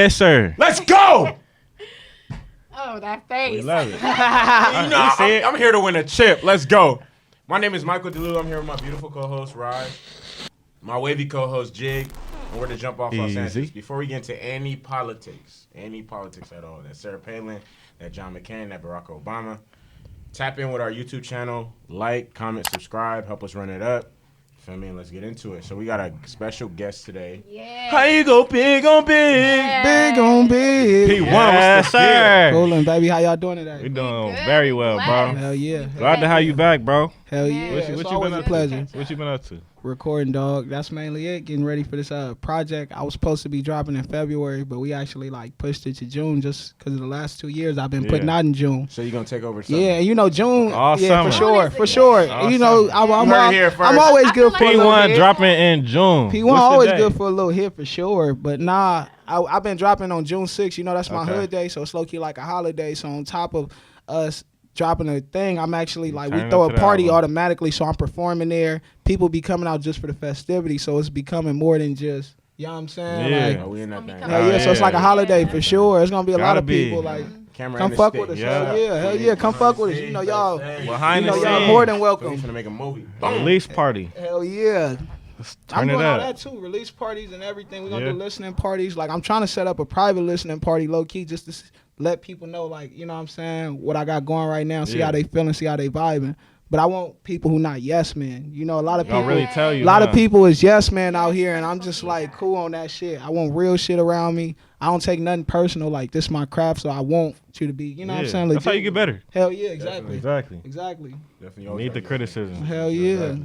Yes, sir. Let's go. Oh, that face. We love it. I'm here to win a chip. Let's go. My name is Michael DeLu. I'm here with my beautiful co-host, Raj. My wavy co-host, Jig. And we're the Jump Off Los Angeles. Before we get into any politics at all, that Sarah Palin, that John McCain, that Barack Obama, tap in with our YouTube channel, like, comment, subscribe, help us run it up. Feel me? And let's get into it. So we got a special guest today. Yeah. How you go big on big? Yeah. Big on big. P1, Yes, what's the deal? sir. Coolin', baby. How y'all doing today? We doing Good. very well, bro. Hell yeah. Glad to have you back, bro. Hell yeah. What It's you always been a up to? pleasure. What you been up to? Recording, dog. That's mainly it. Getting ready for this project. I was supposed to be dropping in February, but we actually pushed it to June just because of the last 2 years I've been putting out in June. So you going to take over something? Yeah, and you know June. All yeah, summer. for sure. All You know, summer. I'm always good for a little P1 hit. dropping in June. P1 What's the always day? good for a little hit for sure, but nah, I've been dropping on June 6th. You know, that's my Okay. hood day, so it's low key like a holiday. So on top of us dropping a thing, I'm actually we Turn throw up a to the party album. automatically, so I'm performing there. People be coming out just for the festivity, so it's becoming more than just, you know what I'm saying? Yeah. Oh, we in that thing. Hell yeah, so it's like a holiday for sure. It's gonna be a lot Gotta of be. people Camera come in the fuck stick. with us. Yeah. Hell yeah, come fuck with us. You know y'all, Behind the y'all scenes. more than We're welcome. finna make a movie. Release party. Hell yeah. Turn I'm it doing all up. that too. Release parties and everything. We're gonna Yeah. do listening parties. I'm trying to set up a private listening party, low key, just to let people know, you know what I'm saying, what I got going right now. See Yeah. how they feeling, see how they vibing. But I want people who not yes men. You know, a lot of Don't people. really tell you. A lot of huh? people is yes men out here, and I'm just cool on that shit. I want real shit around me. I don't take nothing personal. This my craft, so I want you to be. You know what I'm saying? That's how legit. you get better. Hell yeah, exactly. Exactly. Exactly. Definitely You always need the gotta get criticism. Hell yeah.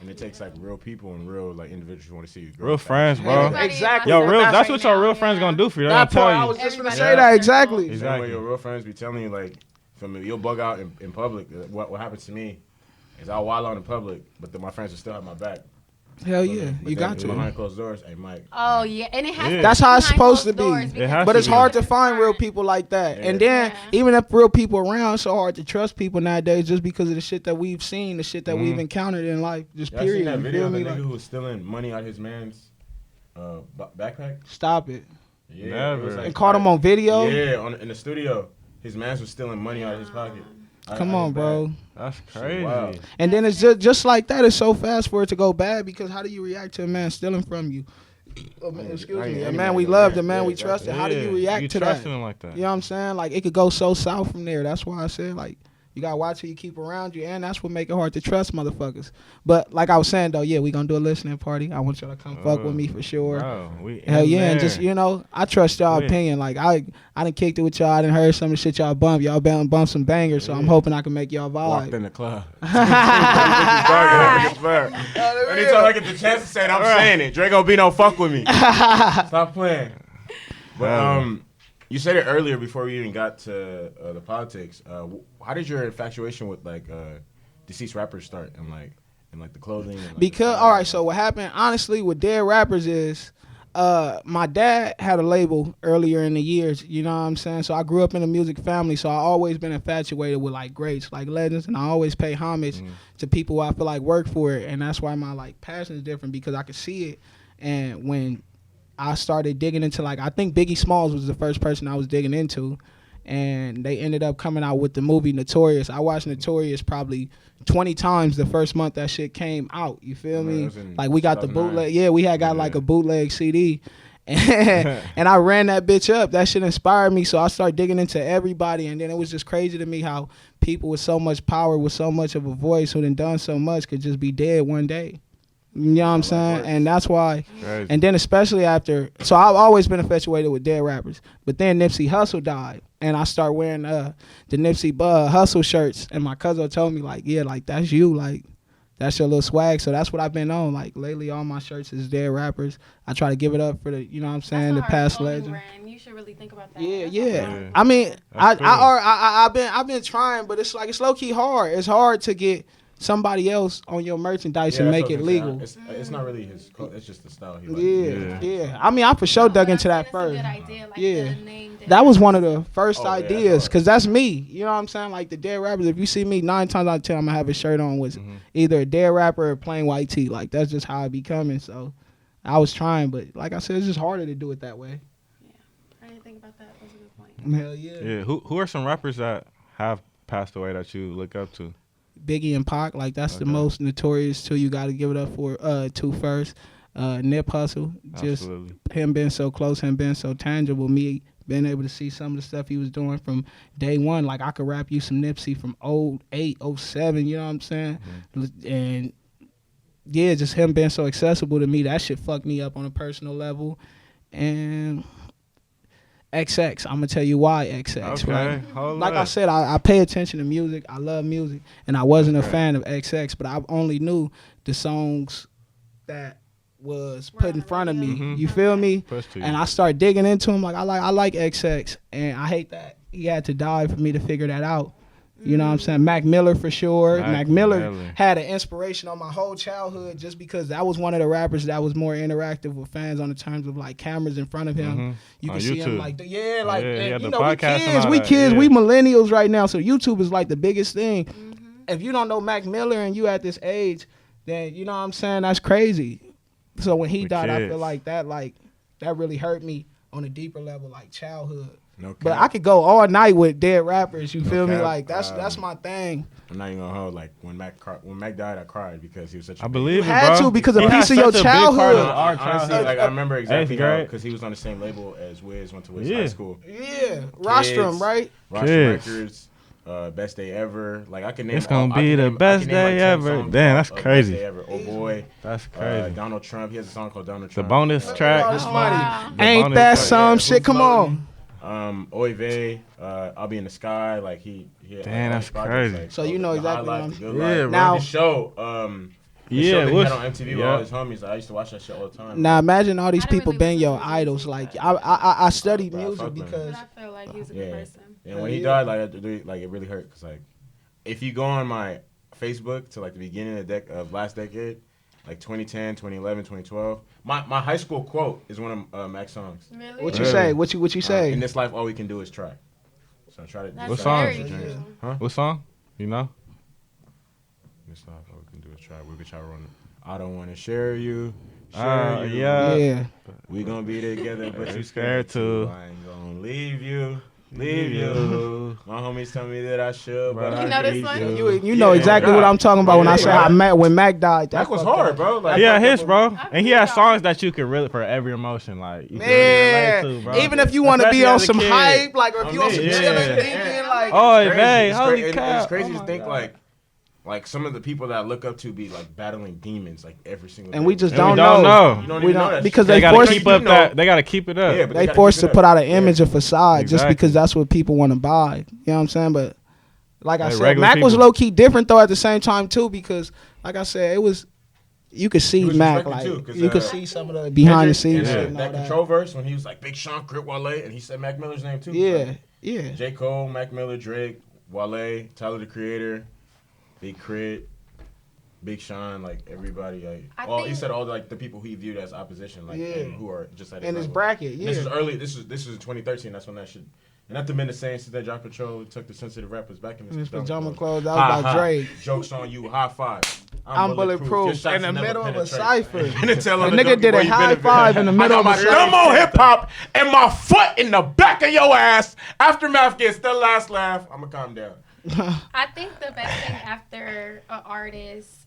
And it takes real people and real individuals who want to see you grow. Real friends, bro. Everybody Exactly. Yo, in my real. circle That's right what your now, real friends yeah. gonna do for you. They're That gonna part, tell I you. was just gonna Everybody say that exactly. Same way Exactly. your real friends be telling you, from me, you'll bug out in public. What happens to me is I'll wild out in public, but then my friends will still have my back. Hell yeah, But you then got to. behind closed doors, hey Mike. Oh yeah, and it has to be That's how it's behind supposed to closed be. doors It because has But to it's be. hard to find real people like that. Yeah. And then, Yeah. even if real people around, it's so hard to trust people nowadays just because of the shit that we've seen, the shit that we've encountered in life. Just Y'all seen period. that You video feel of the me? nigga who was stealing money out of his man's backpack? Stop it. Yeah, it was Never. And caught him on video? Yeah, in the studio. His man's was stealing money out of his pocket. Come on, bro. That's Shit, crazy. wow. And then it's just like that. It's so fast for it to go bad because how do you react to a man stealing from you? Excuse me. A man we loved, a man we trusted. How do you react to that? trusting them like that? You know what I'm saying? It could go so south from there. That's why I said, you gotta watch who you keep around you, and that's what make it hard to trust motherfuckers. But like I was saying though, yeah, we gonna do a listening party. I want y'all to come fuck with me for sure. Bro, we Hell in yeah, and there. just I trust y'all Yeah. opinion. I done kicked it with y'all. I done heard some of the shit y'all bump. Y'all bump some bangers, so I'm hoping I can make y'all Walked vibe. in the club. Anytime I get the chance to say it, I'm saying it. Draco B don't fuck with me. Stop playing. But you said it earlier before we even got to the politics. How did your infatuation with deceased rappers start and the clothing? And, Because all right, so what happened honestly with dead rappers is my dad had a label earlier in the years, you know what I'm saying? So I grew up in a music family, so I always been infatuated with greats, legends, and I always pay homage to people who I feel work for it, and that's why my passion is different because I could see it. And when I started digging into I think Biggie Smalls was the first person I was digging into, and they ended up coming out with the movie Notorious. I watched Notorious probably 20 times the first month that shit came out. You feel me? We got the 2009. bootleg. Yeah, we had got a bootleg CD. And I ran that bitch up. That shit inspired me, so I started digging into everybody. And then it was just crazy to me how people with so much power, with so much of a voice, who done so much, could just be dead one day. You know what I'm saying? And that's why. Crazy. And then especially after, so I've always been infatuated with dead rappers. But then Nipsey Hussle died, and I started wearing the Nipsey Hussle shirts. And my cousin told me that's you, that's your little swag. So that's what I've been on. Lately, all my shirts is dead rappers. I try to give it up for the, you know what I'm saying, the past legend. You should really think about that. Yeah, That's yeah. awesome. I mean, That's cool. I've been trying, but it's low key hard. It's hard to get somebody else on your merchandise and make it legal. It's not really his code. It's just the style he likes. Yeah. I mean, I for sure dug into that That's a first. good idea, Yeah. the name That was one of the first Oh, yeah, ideas, that's because that's me. You know what I'm saying? The dead rappers, if you see me 9 times out of 10, I'm going to have a shirt on with either a dead rapper or plain white tee. That's just how I be coming. So I was trying, but like I said, it's just harder to do it that way. I didn't think about that. That's a good point. Hell yeah. Yeah. Who are some rappers that have passed away that you look up to? Biggie and Pac, like that's the Okay. most notorious two you got to give it up for. Two first. Nip Hustle, just Absolutely. him being so close, him being so tangible, me being able to see some of the stuff he was doing from day one. Like I could rap you some Nipsey from 08, 07, you know what I'm saying? And yeah, just him being so accessible to me, that shit fucked me up on a personal level. And XX, I'm gonna tell you why XX, Okay. right? Hold Like I up. said, I pay attention to music. I love music, and I wasn't a fan of XX, but I only knew the songs that was put in front of me. Mhm. You feel me? Push to you. And I started digging into him. Like I like XX, and I hate that he had to die for me to figure that out. You know what I'm saying? Mac Miller for sure. Mac Miller had an inspiration on my whole childhood just because that was one of the rappers that was more interactive with fans on the terms of like cameras in front of him. Mhm. You On can see him YouTube. like, he had and, the you know, podcast and all we that, kids, yeah. we millennials right now. So YouTube is like the biggest thing. If you don't know Mac Miller and you at this age, then you know what I'm saying, that's crazy. So when he The died, I kids. feel like that really hurt me on a deeper level, like childhood. No But cap. I could go all night with dead rappers. You No feel me? cap. Like that's my thing. I'm not even gonna hold. Like when Mac died, I cried because he was such a I big- believe You it, had bro. to because a He piece had of your such a big part of childhood. our Honestly, childhood. like I remember exactly how grade. because he was on the same label as Wiz, went to Wiz Yeah. High School. Yeah, Rostrum, right? Rostrum Kids. Records, Best Day Ever. Like I can name. It's gonna all- I be can the name- I best can name, like, day 10 ever. songs Damn, off that's of Best crazy. Day Ever. Oh boy, That's crazy. Donald Trump. He has a song called Donald The Trump. bonus track. Oh, This that's money. Wow. The Ain't bonus that track. some Who's shit? Come Floating? on. Oy vey, I'll Be in the Sky. Like he Damn, all that's these projects, crazy. So you know The exactly High what Life, I'm- the Good Yeah, Life. bro. Now- The show, the Yeah, show that he what's- had on MTV with yeah. all his homies. I used to watch that shit all the time. Now imagine all these I didn't people really being listen your to his idols. music. Like I studied Bro, music fuck with him. because But I feel like he was a Yeah. good person. And when he Yeah. died, like it really hurt because like if you go on my Facebook to like the beginning of last decade, like 2010, 2011, 2012, my high school quote is one of Mac's songs. Really? what you Really? say? What you say? In this life, all we can do is try. So try to. That's What very song? true. Huh? What song? You know? In this life, all we can do is try. We can try to run. I don't want to share you. Ah, Share you. yeah. Yeah. We gonna be together, but you Scared scared to. too. I ain't gonna leave you. Leave you. My homies tell me that I should, but Right. I You know this need one? You know Yeah, exactly God. what I'm talking about when I Yeah, say right. how when Mac died. That was fucked hard, up. bro. Like, Yeah, fucked his up bro, I and he feel has y'all. songs that you can really for every emotion, like you can really Man, relate to, bro. even if you want to be Especially on as a some kid. hype, like or if you on some Yeah. chilling Yeah. thinking, like Oh, It's crazy. man, It's holy cra- cow! It's crazy Oh to my think God. like some of the people that I look up to be like battling demons like every single day. and we just And don't we don't know. You don't We even know don't that because shit. They they gotta forced keep up that. They gotta keep it up. Yeah, but they gotta forced keep to it put up. out an image, a facade, just Exactly. because that's what people want to buy. You know what I'm saying? But like I Like said, regular Mac was people. low key different though at the same time too, because like I said, it was you could see He was Mac respected, like too, 'cause, you could uh, see some of the behind the scenes Yeah, shit and all that that. control verse when he was like Big Sean, Crit, Wale, and he said Mac Miller's name too. Yeah, Like, yeah. J. Cole, Mac Miller, Drake, Wale, Tyler the Creator, Big Crit, Big Sean, like everybody. Like, he think- said all like the people he viewed as opposition, like Yeah. and who are just at In his level. bracket, And yeah. This was early. This was in 2013. That's when that shit. And not to been the same since they dropped Control, took the sensitive rappers back in His his pajama clothes. clothes, that was about Drake. Jokes on you. High five. I'm bulletproof Your shots in the never middle of a penetrate. cipher. And tell The them nigga did a high five in the middle of a I got my cipher. Dumbo hip hop and my foot in the back of your ass. Aftermath gets the last laugh. I'ma calm down. I think the best thing after an artist,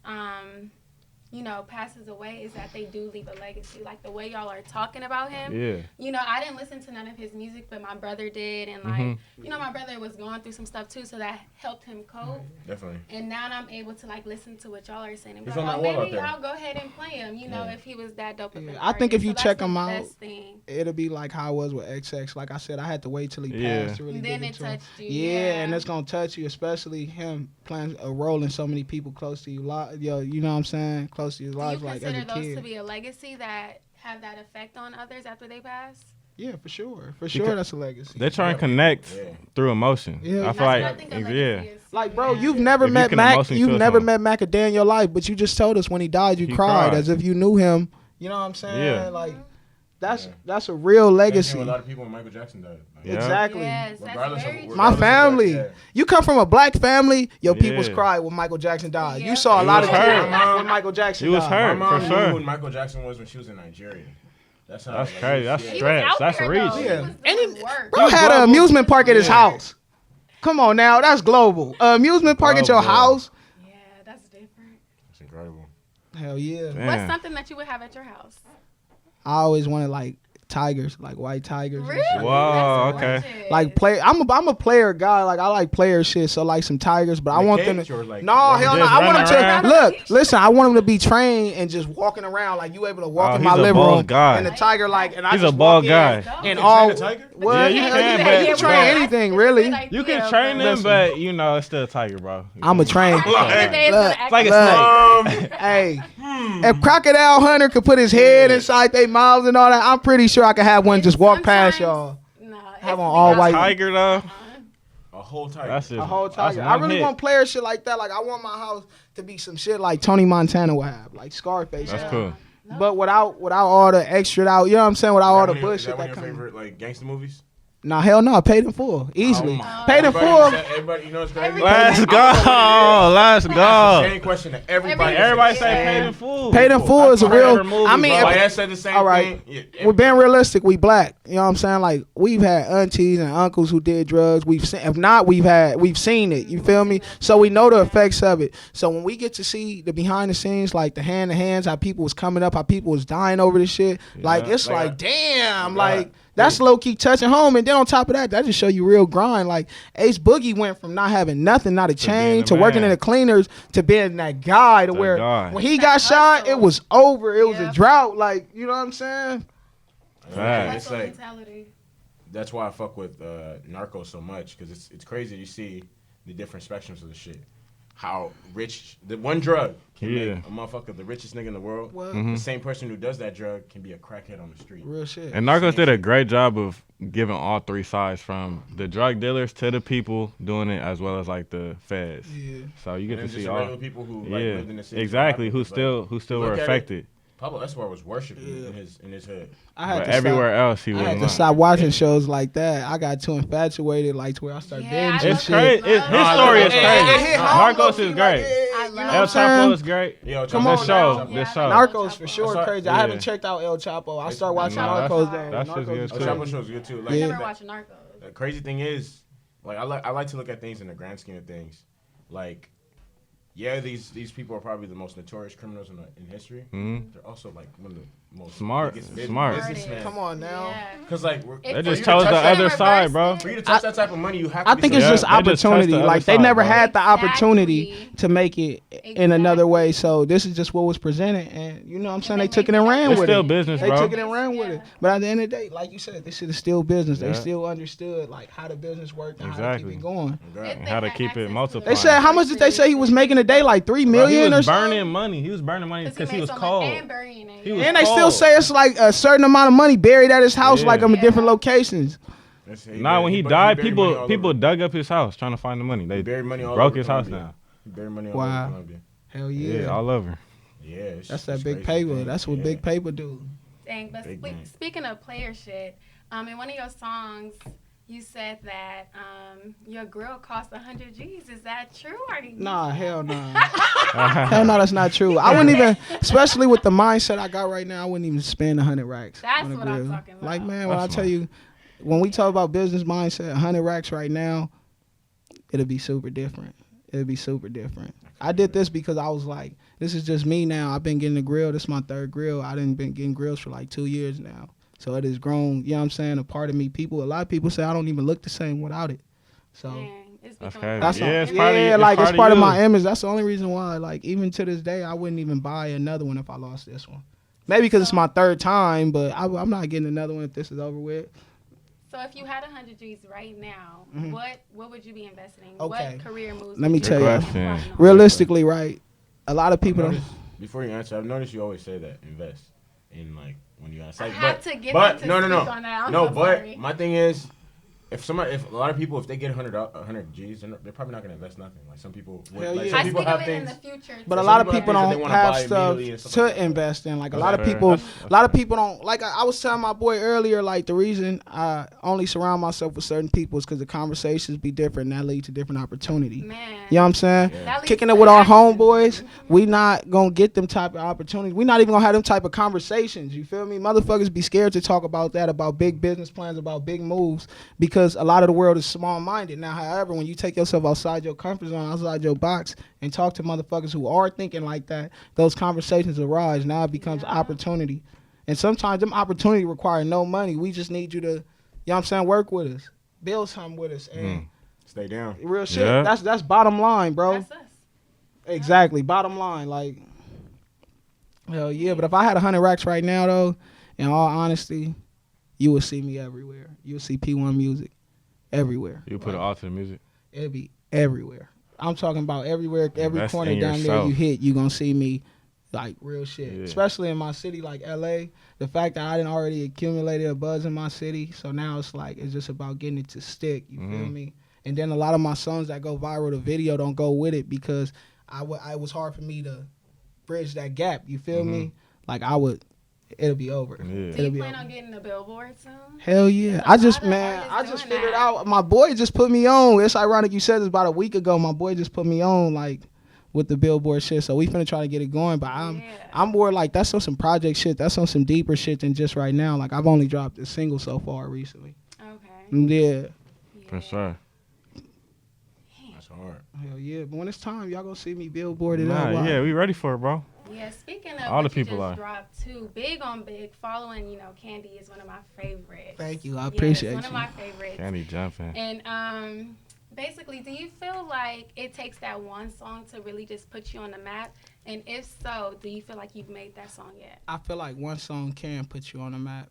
passes away is that they do leave a legacy. Like the way y'all are talking about him. Yeah. I didn't listen to none of his music, but my brother did, and like, my brother was going through some stuff too, so that helped him cope. Definitely. And now I'm able to like listen to what y'all are saying and be He's like, on oh, that wall out maybe there. I'll go ahead and play him. If he was that dope of an I think if artist. you So check that's him the out, best thing. It'll be like how it was with XX. Like I said, I had to wait till he Yeah. passed to really Then dig it into him. touched you. Yeah, and it's gonna touch you, especially him playing a role in so many people close to you. You know what I'm saying? Close to your Do life, you like as consider a those kid. to be a legacy that have that effect on others after they pass? Yeah, for sure. For sure, that's a legacy. They try and connect Yeah. through emotion. Yeah. I That's feel what I like, think a legacy yeah. is. Like, bro, Yeah. you've never If you met can Mac. emotionally You've feel never something. met Mac a day in your life, but you just told us when he died, you He cried cried. as if you knew him. You know what I'm saying? Yeah. Like, that's Yeah. that's a real Same legacy. thing with a lot of people when Michael Jackson died. Like, Yeah. Exactly. Yes, Regardless that's of- very true. My regardless of family. yeah. You come from a black family, your people's Yeah. cried when Michael Jackson died. Yeah. You saw a He lot was of hurt. tears when Michael Jackson He was died. hurt. My mom for knew sure. who Michael Jackson was when she was in Nigeria. That's crazy. That's He stretch. was out That's there, reach. though. Yeah. He was doing work. Bro had an amusement park at his house. Come on now, that's global. Amusement park at your house. Yeah, that's different. That's incredible. Hell yeah. Damn. What's something that you would have at your house? I always wanted like tigers, like white tigers. and Really? shit. Wow, That's okay. gorgeous. Like play, I'm a player guy. Like I like player shit. So like some tigers, but I In a want them cage to. or, like, No, running hell no. just I want them running to around? look. Listen, I want them to be trained and just walking around. Like you able to walk Oh, in he's my a living bald room guy. and the tiger like, and I He's just a bald walk guy. in You and can all. train a tiger? What? Yeah, you can, you but- train anything really. You can train them, but you know it's still a tiger, bro. I'm a train. It's like a Look. snake. Hey, if Crocodile Hunter could put his head inside their mouths and all that, I'm pretty sure I could have one just walk past y'all. No, Have on all white. Tiger though. A whole tiger. That's just A whole that's tiger. one I really hit. want player shit like that. Like I want my house to be some shit like Tony Montana would have, like Scarface. That's had. cool. But without all the extra out, you know what I'm saying? Without all the Is bullshit that one that of your comes. favorite like gangster movies? Nah, hell no. Paid in full, easily. Oh my- Paid in Everybody full. said- Everybody, you know what's crazy? Let's I go. don't know what it is. Let's Same go. question to everybody. Everybody say Yeah. paid in full. Paid in full is a That's my real. favorite movie, I mean, bro. My if, ass said the same all right. thing. we're being realistic. We black. You know what I'm saying? Like we've had aunties and uncles who did drugs. We've seen. If not, we've seen it. You feel me? So we know the effects of it. So when we get to see the behind the scenes, like the hand to hands, how people was coming up, how people was dying over this shit. Like it's Like, like damn. God. Like that's low key touching home. And then on top of that, that just show you real grind. Like Ace Boogie went from not having nothing, not a chain, being to a working in man. the cleaners, to being that guy. To That where guy. when he That got shot, hustle. it was over. It was a Yep. drought. Like you know what I'm saying? Facts. It's like mentality. that's why I fuck with Narcos so much because it's crazy to see the different spectrums of the shit. How rich the one drug can Yeah. make a motherfucker the richest nigga in the world. Well, The same person who does that drug can be a crackhead on the street. real shit. And Narcos did a great job of giving all three sides, from the drug dealers to the people doing it, as well as like the feds. Yeah. So you get And to then see just all. regular people who like, Yeah, lived in the city. exactly. Who Like, still look were at it. affected, Pablo Escobar was worshipped in his hood. I had but to everywhere stop, else he I was had to not. stop watching shows like that. I got too infatuated, like to where I started Yeah, I binging love It's shit. crazy. His story is it crazy. hit home, Narcos low-key, is like, great. yeah, I you know love what El I'm saying? Chapo is great. Yo, Come This on show, now. this I show. love Narcos for sure, I saw- crazy. I yeah. haven't checked out El Chapo. I started watching Nah, Narcos that's- though. that's just Narcos good is El too. crazy. Chapo show is good too. I Like, never the- watched Narcos. The crazy thing is, like I like to look at things in the grand scheme of things. Like, yeah, these people are probably the most notorious criminals in history. Mhm. They're also like one of the most Smart. businessmen. Come on now. Yeah. Because like If They for just you chose to the touch other that side, reverse bro. it, for you to touch that type of money, you have to I be think it's Yeah, just they just touched the opportunity. other Like they side, never bro. had the opportunity Exactly. to make it in another way. So this is just what was presented, and you know what I'm saying, they took it and ran It's with still it. business, They bro. took it and ran with it. But at the end of the day, like you said, this shit is still business. They Yeah. still understood like how the business worked and how to Exactly. keep it going. Right. And how to keep it multiplied. They said how much did they say he was making a day? Like 3 Bro, million he or was something. burning money. He was burning money because he was cold. He was And they still cold. say it's like a certain amount of money buried at his house, Yeah. like in Yeah. different locations. Nah, when he died, people dug up his house trying to find the money. They buried money all broke over his house Colombia. down. He buried money all Wow. over Colombia. Hell Yeah, yeah. all over. Yeah, it's, That's that it's big crazy paper. thing. That's what Yeah. big paper do. Dang, but Big man. speaking of player shit, in one of your songs, you said that your grill cost 100 G's. Is that true? Or Nah, hell no. Hell no, that's not true. I wouldn't even, especially with the mindset I got right now, I wouldn't even spend 100 racks. That's on a what I'm grill. talking about. Like, man, when I That's tell you, when we talk about business mindset, 100 racks right now, it'll be super different. It'll be super different. I did this because I was like, this is just me now. I've been getting a grill. This is my third grill. I didn't been getting grills for like 2 years now. So it has grown, you know what I'm saying, a part of me. A lot of people say I don't even look the same without it. So It's That's becoming crazy. that's Yeah, all, it's part of you- yeah, it's like part it's of part of you. my image. That's the only reason why. Like even to this day, I wouldn't even buy another one if I lost this one. Maybe because it's my third time, but I'm not getting another one if this is over with. So if you had 100 G's right now, what would you be investing in? Okay. What career moves? Let me would tell you you. be question. embarking on? Realistically, right? A lot of people don't. Before you answer, I've noticed you always say that invest in like when you ask. I Like, had to get but them to no, speak on that. I'm no. so But sorry. my thing is, if a lot of people, if they get 100 G's, they're probably not gonna invest nothing. Like some people, Hell like yeah. some I people speak have of it in things. the future. But a Some lot of people people have things they don't wanna have buy stuff immediately and stuff like to that. invest in. Like a That's lot of fair. people, That's a lot of fair. people don't. Like I was telling my boy earlier, like the reason I only surround myself with certain people is because the conversations be different and that leads to different opportunity. Man. You know what I'm saying? Yeah. That leads Kicking to it with our action. homeboys, we not gonna get them type of opportunities. We not even gonna have them type of conversations. You feel me? Motherfuckers be scared to talk about that, about big business plans, about big moves, because a lot of the world is small minded. Now, however, when you take yourself outside your comfort zone, outside your box, and talk to motherfuckers who are thinking like that, those conversations arise. Now it becomes opportunity. And sometimes them opportunity require no money. We just need you to, you know what I'm saying, work with us, build something with us, and Stay down. real shit. Yeah. That's bottom line, bro. That's us. Exactly, bottom line. Like, hell yeah. But if I had 100 racks right now, though, in all honesty, you would see me everywhere. You would see P1 music everywhere. You put it all to the music. It'd be everywhere. I'm talking about everywhere, every Invest corner in down there yourself. you hit, you gonna see me, like real shit. Yeah. Especially in my city like LA. The fact that I didn't already accumulated a buzz in my city, so now it's like it's just about getting it to stick. You feel me? And then a lot of my songs that go viral, the video don't go with it because it was hard for me to bridge that gap. You feel me? Like it'll be over. Yeah. Do It'll you be plan over. on getting a billboard soon? Hell yeah. There's a I just lot of artists doing figured that. out, my boy just put me on. It's ironic you said this about a week ago. My boy just put me on like with the billboard shit. So we finna try to get it going. But I'm more like that's on some project shit. That's on some deeper shit than just right now. Like I've only dropped a single so far recently. Okay. Yeah. For sure. That's hard. Hell yeah. But when it's time, y'all gonna see me billboarded Nah, up. yeah, we ready for it, bro. Yeah, speaking of All the what you people just are. dropped too, Big on Big, following, Candy is one of my favorites. Thank you. I Yes, appreciate one you. of my favorites. Candy jumping. And basically, do you feel like it takes that one song to really just put you on the map? And if so, do you feel like you've made that song yet? I feel like one song can put you on the map.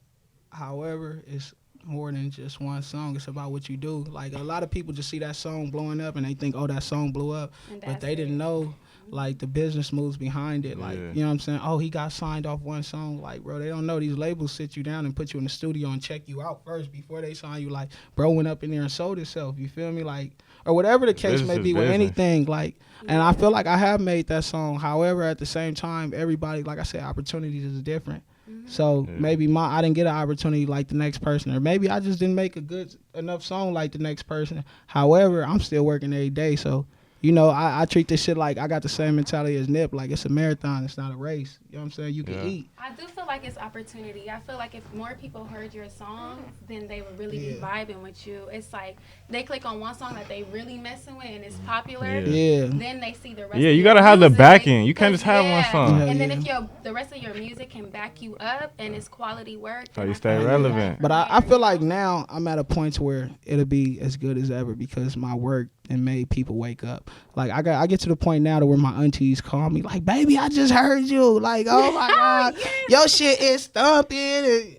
However, it's more than just one song. It's about what you do. Like a lot of people just see that song blowing up and they think, oh, that song blew up. And But that's they didn't it. know like the business moves behind it. Like, Yeah. you know what I'm saying? Oh, he got signed off one song. Like, bro, they don't know these labels sit you down and put you in the studio and check you out first before they sign you. Like, bro went up in there and sold himself. You feel me? Like, or whatever the case Business may is be with business. anything. Like, and I feel like I have made that song. However, at the same time, everybody, like I said, opportunities is different. So Yeah. maybe I didn't get an opportunity like the next person, or maybe I just didn't make a good enough song like the next person. However, I'm still working every day, so I treat this shit like I got the same mentality as Nip. Like it's a marathon, it's not a race. You know what I'm saying? You can Yeah. eat. I do feel like it's opportunity. I feel like if more people heard your songs, then they would really be Yeah. vibing with you. It's like they click on one song that they really messing with and it's Mm-hmm. popular. Yeah. Then they see the rest. Yeah, of you your gotta have the music, backing. You can't 'cause, just have one song. Hell And then yeah. if the rest of your music can back you up and it's quality work, How then you I stay feel like relevant. that's But from I there, feel like now I'm at a point to where it'll be as good as ever because my work and made people wake up. Like I get to the point now to where my aunties call me like, baby, I just heard you. Like, oh my God, your shit is stumping. And,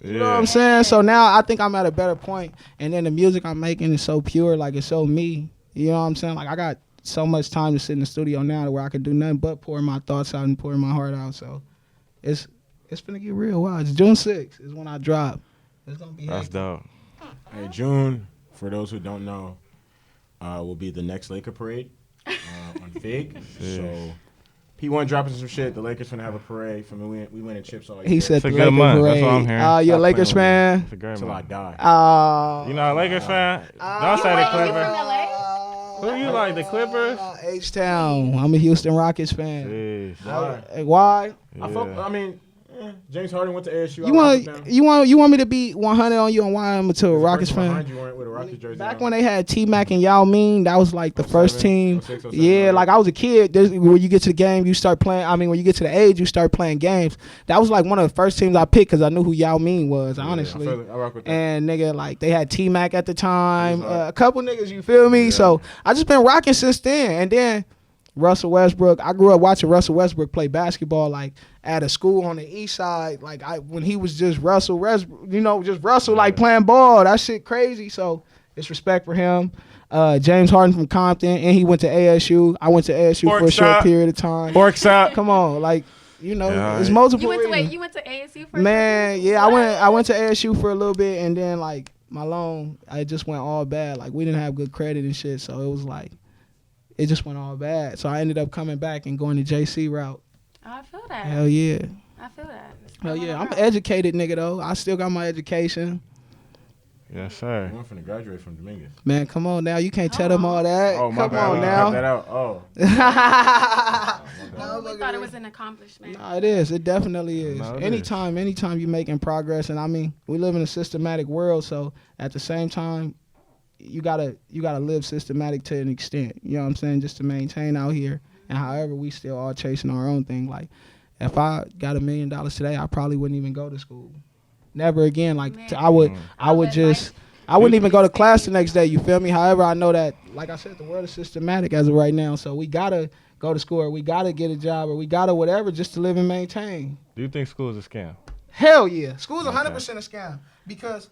you know what I'm saying? So now I think I'm at a better point. And then the music I'm making is so pure, like it's so me. You know what I'm saying? Like I got so much time to sit in the studio now to where I can do nothing but pour my thoughts out and pour my heart out. So it's gonna get real wild. It's June 6th is when I drop. It's gonna be That's hectic. dope. Hey, June, for those who don't know, will be the next Laker parade on Fig. Yeah. So P1 dropping some shit. The Lakers finna have a parade. From we winning chips all year. He said It's a the good Laker month. That's parade. what I'm hearing. You're a Stop Lakers playing fan? It's a great till I month. die. You not a Lakers fan? Don't You say the wait, you Clippers. from LA? Who you like, the Clippers? H-Town. I'm a Houston Rockets fan. Jeez. Why? Why? Yeah. I mean, James Harden went to ASU. You want me to be 100 on you on why I'm a Rockets fan? Behind you weren't with a Rockets jersey. Back on. when they had T-Mac and Yao Ming, that was like the first 07, team. 06, 07, Yeah, 08. like I was a kid. When you get to the game, you start playing. I mean, when you get to the age, you start playing games. That was like one of the first teams I picked because I knew who Yao Ming was, honestly. I feel it. I rock with that. And nigga, like they had T-Mac at the time, He's hard. a couple niggas, you feel me? Yeah. So I just been rocking since then. And then Russell Westbrook, I grew up watching Russell Westbrook play basketball like at a school on the east side. Like when he was just Russell Westbrook, just Russell like playing ball. That shit crazy. So it's respect for him. James Harden from Compton, and he went to ASU. I went to ASU for a Pork short chop. period of time. Forks up. Come on, like Yeah, it's right. multiple You went to reasons. You went to ASU for Man, yeah, I went to ASU for a little bit, and then like it just went all bad. Like we didn't have good credit and shit, so it was like it just went all bad. So I ended up coming back and going to JC route. Oh, I feel that. Hell yeah. I feel that. Hell yeah. I'm an educated nigga though. I still got my education. Yes, sir. I'm finna graduate from Dominguez. Man, come on now. You can't tell them all that. Oh, my come bad. on Cut now. that out. Oh. We thought it was an accomplishment. No, it is. It definitely is. No, it anytime you're making progress, and I mean, we live in a systematic world, so at the same time, you gotta live systematic to an extent. You know what I'm saying? Just to maintain out here, and however we still all chasing our own thing. Like, if I got $1 million today, I probably wouldn't even go to school. Never again. Like I would I wouldn't even go to class the next day. You feel me? However, I know that, like I said, the world is systematic as of right now. So we gotta go to school, or we gotta get a job, or we gotta whatever just to live and maintain. Do you think school is a scam? Hell yeah, school's 100% a scam because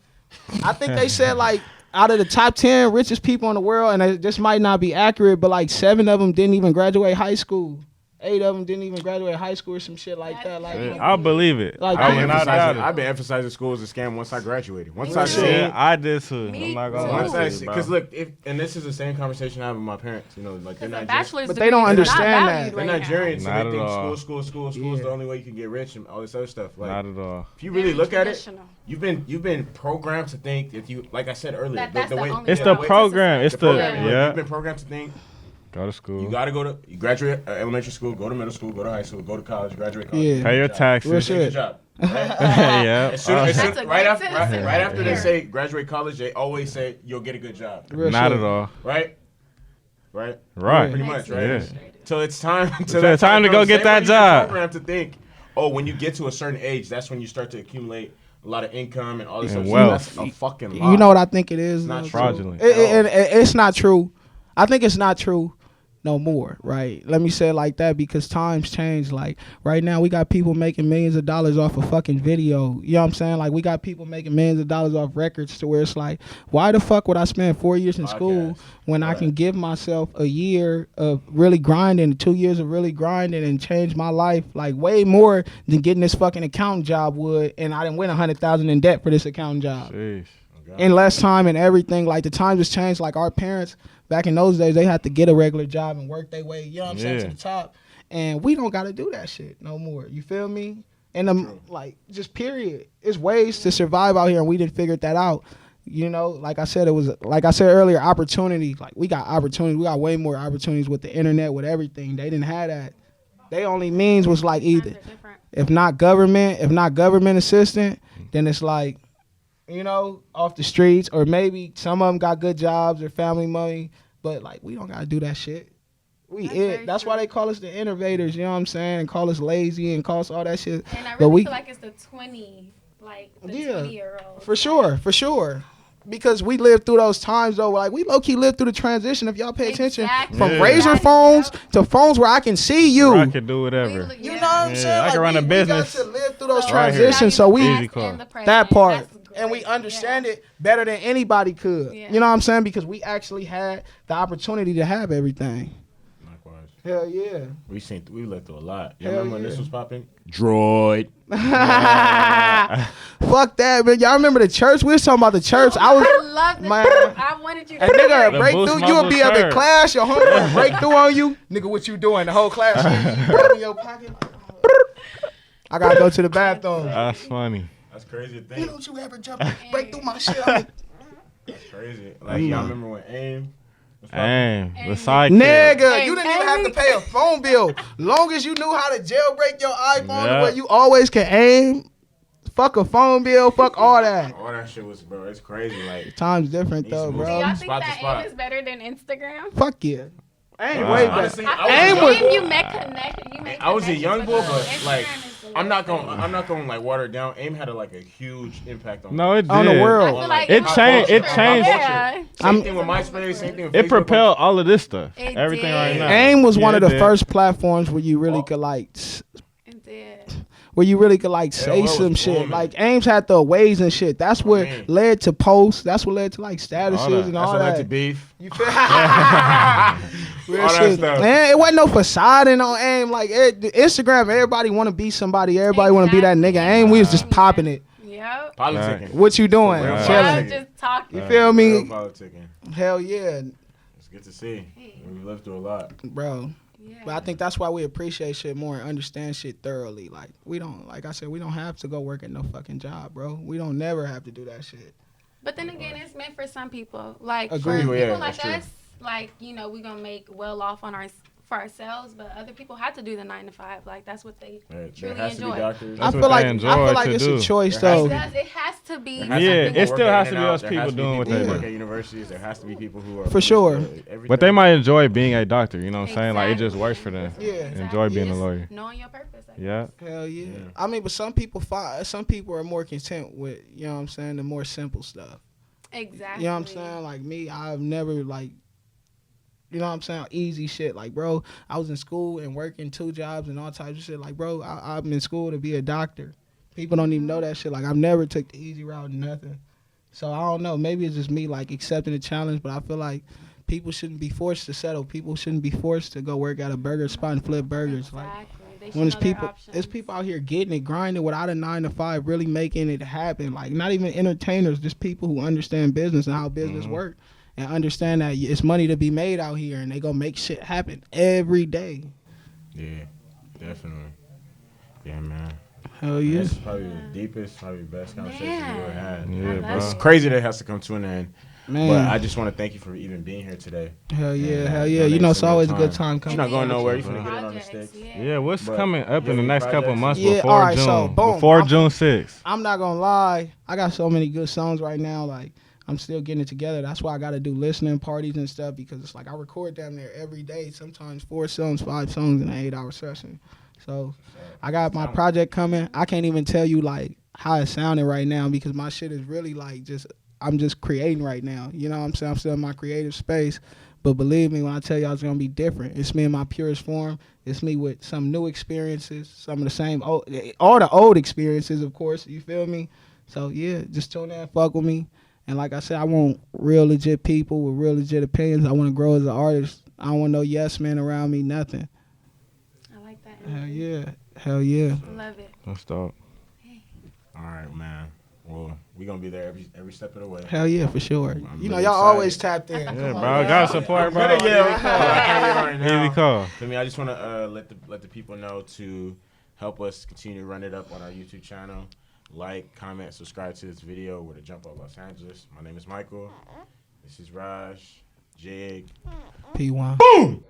I think they said like out of the top 10 richest people in the world, and this might not be accurate, but like 7 of them didn't even graduate high school. 8 of them didn't even graduate high school or some shit like that. Like, I'll believe it. Like, I've been emphasizing school as a scam once I graduated. Once I seen, yeah, I did too. Me I'm not too. gonna once lie I to you, bro. because look, and this is the same conversation I have with my parents. You know, like they're Because a not bachelor's But degree they don't is understand not that. valued they're right Nigerians, so Not they at think all. school is Yeah. the only way you can get rich and all this other stuff. Like, Not at all. if you now. really Very look at it, traditional. you've been programmed to think if you, like I said earlier, That's the way only It's way the out. program. It's the the program, like, yeah. you've been programmed to think Go to school. you gotta you graduate elementary school, go to middle school, go to high school, go to college, graduate college, Yeah. get a Pay your job. taxes. Real Get a shit. job. Right? yeah. As soon, as soon, That's a right, great after, citizen right after they here. say graduate college, they always say you'll get a good job. Real Not shit. at all. Right? Right? Right. Pretty Makes much, me right? Yeah. frustrated. So it's time time to go get that job. Programmed to think, oh, when you get to a certain age, that's when you start to accumulate a lot of income and all this And other wealth. stuff. That's a fucking lie. You know what I think it is? not though, true. Fraudulent. It's not true. I think it's not true no more, right? Let me say it like that because times change. Like right now, we got people making millions of dollars off a fucking video. You know what I'm saying? Like we got people making millions of dollars off records to where it's like, why the fuck would I spend 4 years in school when I can give myself a year of really grinding, 2 years of really grinding and change my life like way more than getting this fucking accounting job would, and I didn't win $100,000 in debt for this accounting job. Jeez. In less time and everything. Like the times has changed. Like our parents back in those days, they had to get a regular job and work their way, you know what I'm saying, to the top. And we don't got to do that shit no more. You feel me? And like just period. It's ways to survive out here, and we didn't figure that out. You know, like I said earlier, opportunity. Like we got opportunity. We got way more opportunities with the internet, with everything. They didn't have that. They only means was like either Times are different. if not government assistant, then it's like, you know, off the streets, or maybe some of them got good jobs or family money, but like we don't gotta do that shit. That's why they call us the innovators, you know what I'm saying, and call us lazy and call us all that shit. And I But really we- feel like it's the 20-year-old. For sure. Because we lived through those times though. Like we low key lived through the transition. If y'all pay attention, Exactly. from Yeah. razor phones to phones where I can see you. I could do whatever. You know what I'm Yeah, saying? I Like, can run a we business got to live through those right here. transitions, so we Easy call. that part, and we understand it better than anybody could. Yeah. You know what I'm saying? Because we actually had the opportunity to have everything. Likewise. Hell yeah. We lived through a lot. You Hell remember when yeah. this was popping? Droid. Fuck that, man. Y'all remember the church? We was talking about the church. I love Man. that. I wanted you to A nigga The break Boost through, you would Mobile be up in church. class, your homie would break through on you. Nigga, what you doing? The whole class, you put it in your pocket. I gotta go to the bathroom. That's funny. That's crazy to You think. don't you ever jump, break through my shit. I'm like, That's crazy. Like, y'all remember when AIM was popping? Damn. The Hey. sidekick. nigga, Hey, you didn't even have to pay a phone bill. Long as you knew how to jailbreak your iPhone, Yeah. where you always can aim. Fuck a phone bill. Fuck all that. All that shit was, bro, it's crazy. Like, Time's different Needs though, to move. Do bro. y'all think Spot to that spot. AIM is better than Instagram? Fuck yeah. Aim Wow. way better. honestly, AIM I was- feel like you make connections. I was a young boy, but Instagram like, is the I'm not real gonna thing. like water it down. AIM had like a huge impact on No, it did. On the world. I feel like It was changed- it culture. changed- Yeah. Same thing with MySpace. Same thing with It Facebook. propelled all of this stuff. It Everything did. right now. AIM was one Yeah, of it the did. first platforms where you really Oh. could like It did. say was some shit. booming. Like Ames had the ways and shit. That's what man. led to posts. That's what led to like statuses All that. and That's all what led to that. beef. You feel? Real All that shit. stuff. Man, it wasn't no facading on AIM. Like Instagram, everybody want to be somebody. Everybody want to be that nigga. Exactly. AIM, we was just popping it. Yeah. Yep. Politicking. What you doing? Real Yeah, Chilling. just talking. You feel Real me? politicking. Hell yeah, It's good to see. We lived through a lot. bro. Yeah. But I think that's why we appreciate shit more and understand shit thoroughly. Like like I said, we don't have to go work at no fucking job, bro. We don't never have to do that shit. But then again, it's meant for some people. Like Agreed. for Yeah, people that's like true. us, like we're gonna make well off on for ourselves. But other people have to do the 9 to 5. Like that's what they There truly has to be enjoy. doctors. That's I what feel like they enjoy to it's do. a choice There has though. to It has to be. There has Yeah, to be it people still working has in to and be out. us There people has to be doing what people they who work do. at universities. There has to be people who are For sure. everything. But they might enjoy being a doctor. You know what I'm saying? Like it just Exactly. works for them. Yeah. Enjoy being a Just lawyer. Knowing your purpose. I Yeah. guess. Hell yeah. Yeah. I mean, but some people are more content with, you know what I'm saying, the more simple stuff. Exactly. You know what I'm saying? Like me, I've never like, you know what I'm saying, easy shit. Like, bro, I was in school and working 2 jobs and all types of shit. Like, bro, I'm in school to be a doctor. People don't even know that shit. Like, I've never took the easy route and nothing. So I don't know. Maybe it's just me like accepting the challenge, but I feel like people shouldn't be forced to settle. People shouldn't be forced to go work at a burger spot and flip burgers. Like, Exactly. They should when it's know their people, options. it's people out here getting it, grinding without a 9 to 5, really making it happen. Like, not even entertainers, just people who understand business and how business work, and understand that it's money to be made out here, and they gonna make shit happen every day. Yeah, definitely. Yeah, man. Hell yeah. This is probably the deepest, probably the best conversation we ever had. Yeah, I bro. It's love it. crazy that it has to come to an end. Man. But I just want to thank you for even being here today. Hell yeah, And, hell yeah. donating You know, it's some of always a your good time You're coming. not going And nowhere. your You're finna get it on the projects, sticks. Yeah, what's But coming up in the any next couple projects? months Yeah, before alright, June? so, boom. Before June 6th. I'm not gonna lie, I got so many good songs right now. Like, I'm still getting it together. That's why I got to do listening parties and stuff, because it's like I record damn near every day, sometimes 4 songs, 5 songs in an 8-hour session. So I got my project coming. I can't even tell you like how it's sounding right now, because my shit is really like I'm just creating right now. You know what I'm saying? I'm still in my creative space. But believe me when I tell y'all it's going to be different. It's me in my purest form. It's me with some new experiences, some of the same, all the old experiences, of course. You feel me? So, yeah, just tune in, fuck with me. And like I said, I want real legit people with real legit opinions. I want to grow as an artist. I don't want no yes men around me, nothing. I like that. Hell yeah. Hell yeah. Love it. Let's stop. All right, man. Well, we're going to be there every step of the way. Hell yeah, for sure. I'm You know, really y'all excited. always tapped in. Yeah, Come bro. on, Got support, bro. I can't get right now. Easy call. I mean, I just want to let the people know to help us continue to run it up on our YouTube channel. Like, comment, subscribe to this video. We're the Jump Off Los Angeles. My name is Michael. This is Raj, Jig. P1. Boom!